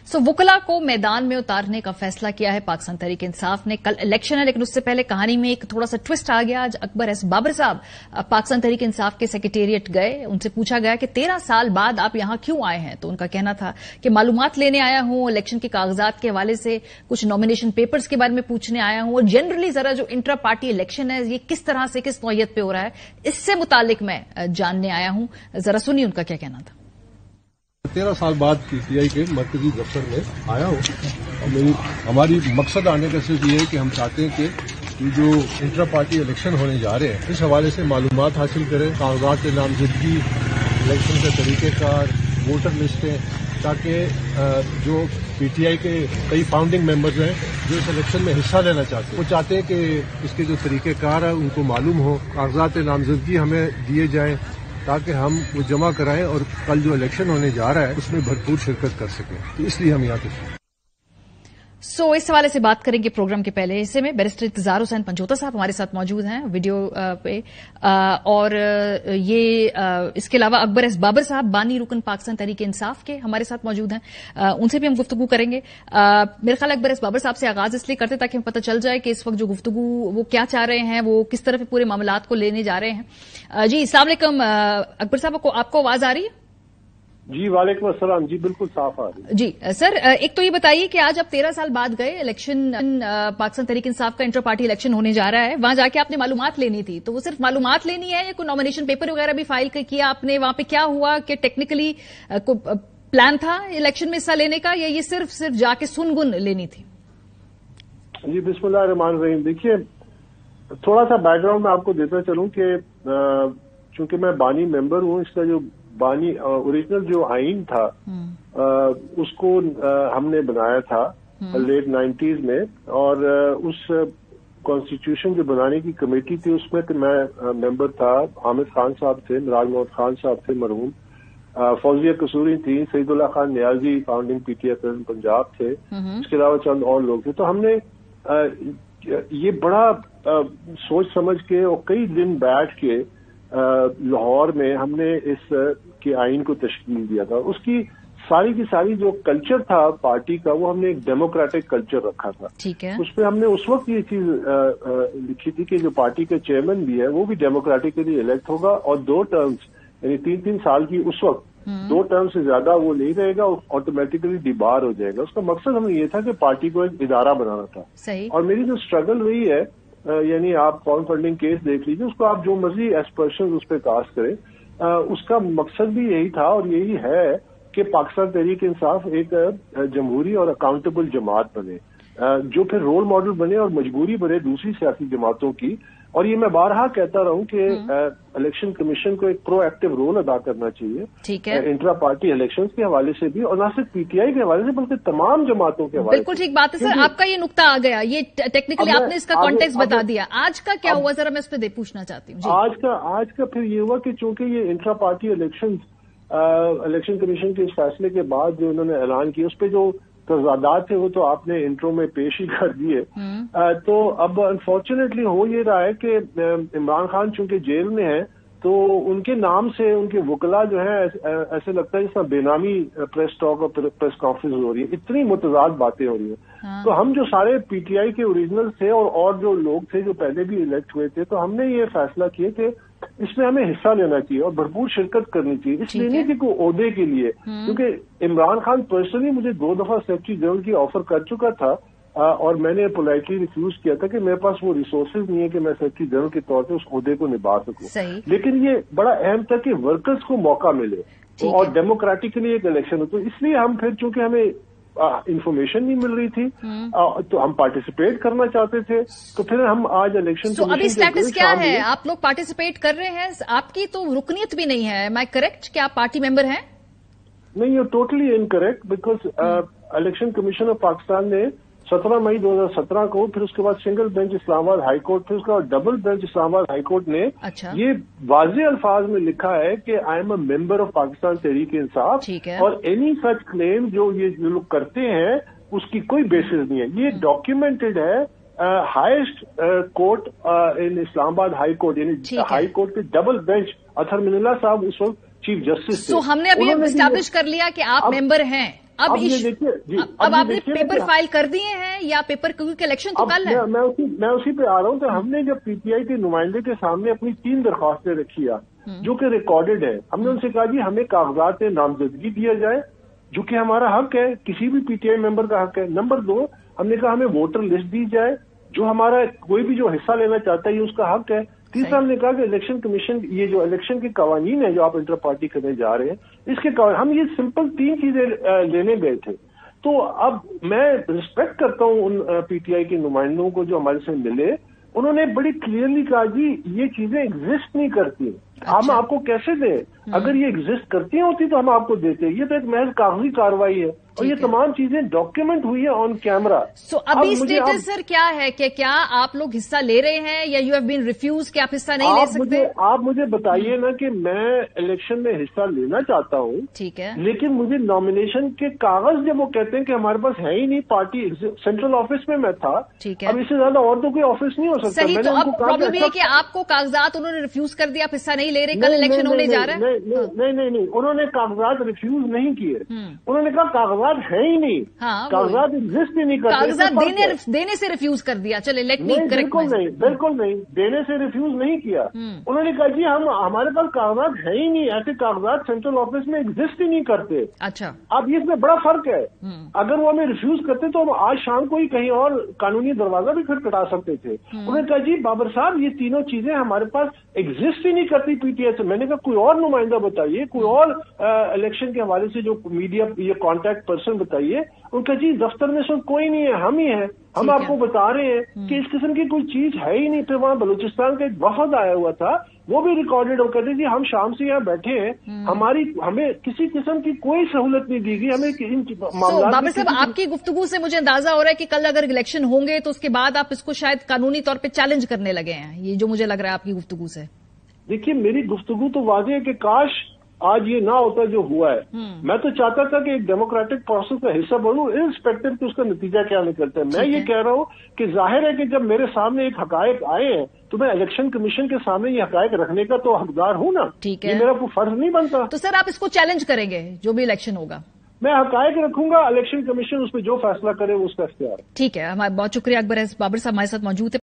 सो वुकला को मैदान में उतारने का फैसला किया है पाकिस्तान तहरीक इंसाफ ने। कल इलेक्शन है, लेकिन उससे पहले कहानी में एक थोड़ा सा ट्विस्ट आ गया। आज अकबर एस बाबर साहब पाकिस्तान तहरीक इंसाफ के सेक्रेटेरिएट गए। उनसे पूछा गया कि 13 साल बाद आप यहां क्यों आए हैं, तो उनका कहना था कि मालूमात लेने आया हूं, इलेक्शन के कागजात के हवाले से, कुछ नॉमिनेशन पेपर्स के बारे में पूछने आया हूं, और जनरली जरा जो इंट्रा पार्टी इलेक्शन है ये किस तरह से, किस नौयत पे हो रहा है, इससे मुतालिक मैं जानने आया हूं। जरा सुनिए उनका क्या कहना था। 13 साल बाद पीटीआई के मरकजी दफ्तर में आया हूँ और हमारी मकसद आने का सिर्फ ये है कि हम चाहते हैं कि जो इंट्रा पार्टी इलेक्शन होने जा रहे हैं इस हवाले से मालूमात हासिल करें, कागजात नामजदगी, इलेक्शन के तरीक़ेकार, वोटर लिस्टें, ताकि जो पीटीआई के कई फाउंडिंग मेंबर्स हैं जो इस इलेक्शन में हिस्सा लेना चाहते हैं, वो चाहते हैं कि इसके जो तरीक़ेकार है उनको मालूम हो, कागजात नामजदगी हमें दिए जाएं ताकि हम वो जमा कराएं और कल जो इलेक्शन होने जा रहा है उसमें भरपूर शिरकत कर सकें। तो इसलिए हम यहाँ पे इस हवाले से बात करेंगे प्रोग्राम के पहले हिस्से में। बैरिस्टर इंतजार हुसैन पंजोता साहब हमारे साथ मौजूद हैं वीडियो पे, और ये इसके अलावा अकबर एस बाबर साहब बानी रुकन पाकिस्तान तहरीक इंसाफ के हमारे साथ मौजूद हैं। उनसे भी हम गुफ्तगू करेंगे। मेरे ख्याल अकबर एस बाबर साहब से आगाज इसलिए करते ताकि हमें पता चल जाए कि इस वक्त जो गुफ्तगू वो क्या चाह रहे हैं, वो किस तरह पूरे मामलात को लेने जा रहे हैं। जी अस्सलाम वालेकुम अकबर साहब, आपको आवाज आ रही है? जी वालेकुम अस्सलाम। जी बिल्कुल साफ आ रही है। जी सर, एक तो ये बताइए कि आज आप 13 साल बाद गए, इलेक्शन पाकिस्तान तहरीक इंसाफ का इंटर पार्टी इलेक्शन होने जा रहा है, वहां जाके आपने मालूमात लेनी थी, तो वो सिर्फ मालूमात लेनी है या कोई नॉमिनेशन पेपर वगैरह भी फाइल किया आपने? वहां पे क्या हुआ कि टेक्निकली प्लान था इलेक्शन में हिस्सा लेने का, या ये सिर्फ जाके सुनगुन लेनी थी? जी बिस्मिल्लाह रहमान रहीम। देखिए थोड़ा सा बैकग्राउंड मैं आपको देता चलूं कि चूंकि मैं बानी मेंबर हूं, इसका जो बानी ओरिजिनल जो आइन था उसको हमने बनाया था लेट 90s में, और उस कॉन्स्टिट्यूशन जो बनाने की कमेटी थी उसमें तो मैं मेंबर था। हामिद खान साहब थे, मिराज मोहम्मद खान साहब थे मरहूम, फौजिया कसूरी थी, Saeedullah Khan Niazi founding PTI president Punjab थे, इसके अलावा चंद और लोग थे। तो हमने ये बड़ा सोच समझ के और कई दिन बैठ के लाहौर में हमने इस के आइन को तश्कील दिया था। उसकी सारी की सारी जो कल्चर था पार्टी का, वो हमने एक डेमोक्रेटिक कल्चर रखा था। ठीक है। उसमें हमने उस वक्त ये चीज लिखी थी कि जो पार्टी का चेयरमैन भी है वो भी डेमोक्रेटिकली इलेक्ट होगा, और 2 टर्म्स यानी 3-3 साल की, उस वक्त 2 टर्म से ज्यादा वो नहीं रहेगा और ऑटोमेटिकली डिबार हो जाएगा। उसका मकसद हमें ये था कि पार्टी को एक इदारा बनाना था। सही। और मेरी जो स्ट्रगल रही है, यानी आप कॉन फंडिंग केस देख लीजिए, उसको आप जो मर्जी एस्पर्शन उस पर कास्ट करें, उसका मकसद भी यही था और यही है कि पाकिस्तान तहरीक इंसाफ एक जमहूरी और अकाउंटेबल जमात बने, जो फिर रोल मॉडल बने और मजबूरी बने दूसरी सियासी जमातों की। और ये मैं बारहा कहता रहूं कि इलेक्शन कमीशन को एक प्रोएक्टिव रोल अदा करना चाहिए, ठीक है, इंट्रा पार्टी इलेक्शंस के हवाले से भी, और न सिर्फ पीटीआई के हवाले से बल्कि तमाम जमातों के हवाले से। बिल्कुल ठीक बात है सर, आपका ये नुक्ता आ गया, ये टेक्निकली आपने इसका कॉन्टेक्स्ट बता दिया। आज का क्या हुआ जरा मैं इस पर पूछना चाहती हूँ। आज का फिर ये हुआ कि चूंकि ये इंट्रा पार्टी इलेक्शन कमीशन के इस फैसले के बाद जो उन्होंने ऐलान किया, उस पर जो तजादात थे वो तो आपने इंट्रो में पेश ही कर दिए। तो अब अनफॉर्चुनेटली हो ये रहा है कि इमरान खान चूंकि जेल में है, तो उनके नाम से उनके वकला जो है ऐसे लगता है जिसमें बेनामी प्रेस टॉक और प्रेस कॉन्फ्रेंस हो रही है, इतनी मुतजाद बातें हो रही है। तो हम जो सारे पीटीआई के ओरिजिनल थे और जो लोग थे जो पहले भी इलेक्ट हुए थे, तो हमने ये फैसला किया कि इसमें हमें हिस्सा लेना चाहिए और भरपूर शिरकत करनी चाहिए। इसलिए नहीं कि कोई ओहदे के लिए, क्योंकि इमरान खान पर्सनली मुझे 2 दफा सेक्रेटरी जनरल की ऑफर कर चुका था, और मैंने पोलाइटली रिफ्यूज किया था कि मेरे पास वो रिसोर्सेज नहीं है कि मैं सेक्रेटरी जनरल के तौर पे उस ओहदे को निभा सकूं। लेकिन ये बड़ा अहम था कि वर्कर्स को मौका मिले और डेमोक्रेटिकली एक इलेक्शन हो। तो इसलिए हम फिर चूंकि हमें इंफॉर्मेशन नहीं मिल रही थी, तो हम पार्टिसिपेट करना चाहते थे, तो फिर हम आज इलेक्शन। तो अभी स्टेटस क्या है? आप लोग पार्टिसिपेट कर रहे हैं, आपकी तो रुकनीत भी नहीं है, मैं करेक्ट? क्या आप पार्टी मेंबर हैं? नहीं, ये totally incorrect, because election commission of Pakistan ने 17 मई 2017 को, फिर उसके बाद single bench Islamabad high court, फिर उसके बाद double bench Islamabad high court ने ये वाज़ेह अल्फाज में लिखा है कि I am a member of Pakistan Tehreek Insaf, और एनी सच क्लेम जो ये लोग करते हैं उसकी कोई बेसिस नहीं है। ये डॉक्यूमेंटेड है हाईएस्ट कोर्ट इन इस्लामाबाद हाई कोर्ट, यानी हाई कोर्ट के डबल बेंच अतहर मिनल्ला साहब उस वक्त चीफ जस्टिस थे। हमने अभी एस्टैब्लिश कर लिया कि आप मेंबर हैं, अब आपने पेपर फाइल कर दिए हैं या पेपर, क्योंकि इलेक्शन तो कल है? मैं उसी पे आ रहा हूँ। तो हमने जब पीटीआई के नुमाइंदे के सामने अपनी 3 दरख्वास्तें रखी जो कि रिकॉर्डेड है, हमने उनसे कहा जी हमें कागजात में नामजदगी दिया जाए, जो कि हमारा हक है, किसी भी पीटीआई मेंबर का हक है। नंबर 2, हमने कहा हमें वोटर लिस्ट दी जाए, जो हमारा कोई भी जो हिस्सा लेना चाहता है ये उसका हक है। तीसरा हमने कहा कि इलेक्शन कमीशन, ये जो इलेक्शन के कवानीन है जो आप इंटर पार्टी करने जा रहे हैं, इसके हम ये सिंपल 3 चीजें लेने गए थे। तो अब मैं रिस्पेक्ट करता हूं उन पीटीआई के नुमाइंदों को जो हमारे से मिले। उन्होंने बड़ी क्लियरली कहा जी ये चीजें एग्जिस्ट नहीं करती, हम आपको कैसे दें? अगर ये एग्जिस्ट करती होती तो हम आपको देते। ये तो एक महज कागजी कार्रवाई है और ये तमाम चीजें डॉक्यूमेंट हुई है ऑन कैमरा। सो अभी स्टेटस सर क्या है कि क्या आप लोग हिस्सा ले रहे हैं या यू हैव बीन रिफ्यूज कि आप हिस्सा नहीं ले सकते? आप मुझे बताइए ना कि मैं इलेक्शन में हिस्सा लेना चाहता हूँ, ठीक है, लेकिन मुझे नॉमिनेशन के कागज जब वो कहते हैं कि हमारे पास है ही नहीं, पार्टी सेंट्रल ऑफिस में मैं था, ठीक है, अब इससे ज्यादा और तो कोई ऑफिस नहीं हो सकता। सही, तो अब प्रॉब्लम ये है कि आपको कागजात उन्होंने रिफ्यूज कर दिया, आप हिस्सा नहीं ले रहे, कल इलेक्शन होने जा रहा है। नहीं, उन्होंने कागजात रिफ्यूज नहीं किए, उन्होंने कहा कागजात है ही नहीं, कागजात एग्जिस्ट ही नहीं करते। कागजात देने से रिफ्यूज कर दिया। चले लेट मी करेक्ट। बिल्कुल नहीं, देने से रिफ्यूज नहीं किया। उन्होंने कहा जी हमारे पास कागजात है ही नहीं, ऐसे कागजात सेंट्रल ऑफिस में एग्जिस्ट ही नहीं करते। अच्छा, अब इसमें बड़ा फर्क है। अगर वो हमें रिफ्यूज करते तो हम आज शाम को ही कहीं और कानूनी दरवाजा भी खटखटा सकते थे। उन्होंने कहा जी बाबर साहब ये तीनों चीजें हमारे पास एग्जिस्ट ही नहीं करती पीटीआई से। मैंने कहा कोई और नुमाइंदा बताइए, कोई और इलेक्शन के हवाले से जो मीडिया ये कॉन्टैक्ट पर्सन बताइए। उनका जी दफ्तर में सब कोई नहीं है, हम ही हैं, हम आपको बता रहे हैं कि इस किस्म की कोई चीज है ही नहीं। फिर वहां बलूचिस्तान का एक वफद आया हुआ था, वो भी रिकॉर्डेड हो, कहते जी हम शाम से यहाँ बैठे हैं, हमें किसी किस्म की कोई सहूलत नहीं दी गई, हमें इन मामलों। बाबर साहब आपकी गुफ्तगू से मुझे अंदाजा हो रहा है कि कल अगर इलेक्शन होंगे तो उसके बाद आप इसको शायद कानूनी तौर पे चैलेंज करने लगे हैं, ये जो मुझे लग रहा है आपकी गुफ्तगू से। देखिए मेरी गुफ्तगू तो वाज़ेह है कि काश आज ये ना होता जो हुआ है। मैं तो चाहता था कि एक डेमोक्रेटिक प्रोसेस का हिस्सा बनूं, इर्रिस्पेक्टिव कि उसका नतीजा क्या निकलता है। मैं ये कह रहा हूं कि जाहिर है कि जब मेरे सामने एक हकायक आए हैं तो मैं इलेक्शन कमीशन के सामने ये हकायक रखने का तो हकदार हूं ना। ठीक है, ये मेरा कोई फर्ज नहीं बनता। तो सर आप इसको चैलेंज करेंगे जो भी इलेक्शन होगा? मैं हकायक रखूंगा, इलेक्शन कमीशन उस पर जो फैसला करे वो उसका इख्तियार है। ठीक है, हमारा बहुत शुक्रिया। अकबर एस बाबर साहब हमारे साथ मौजूद है।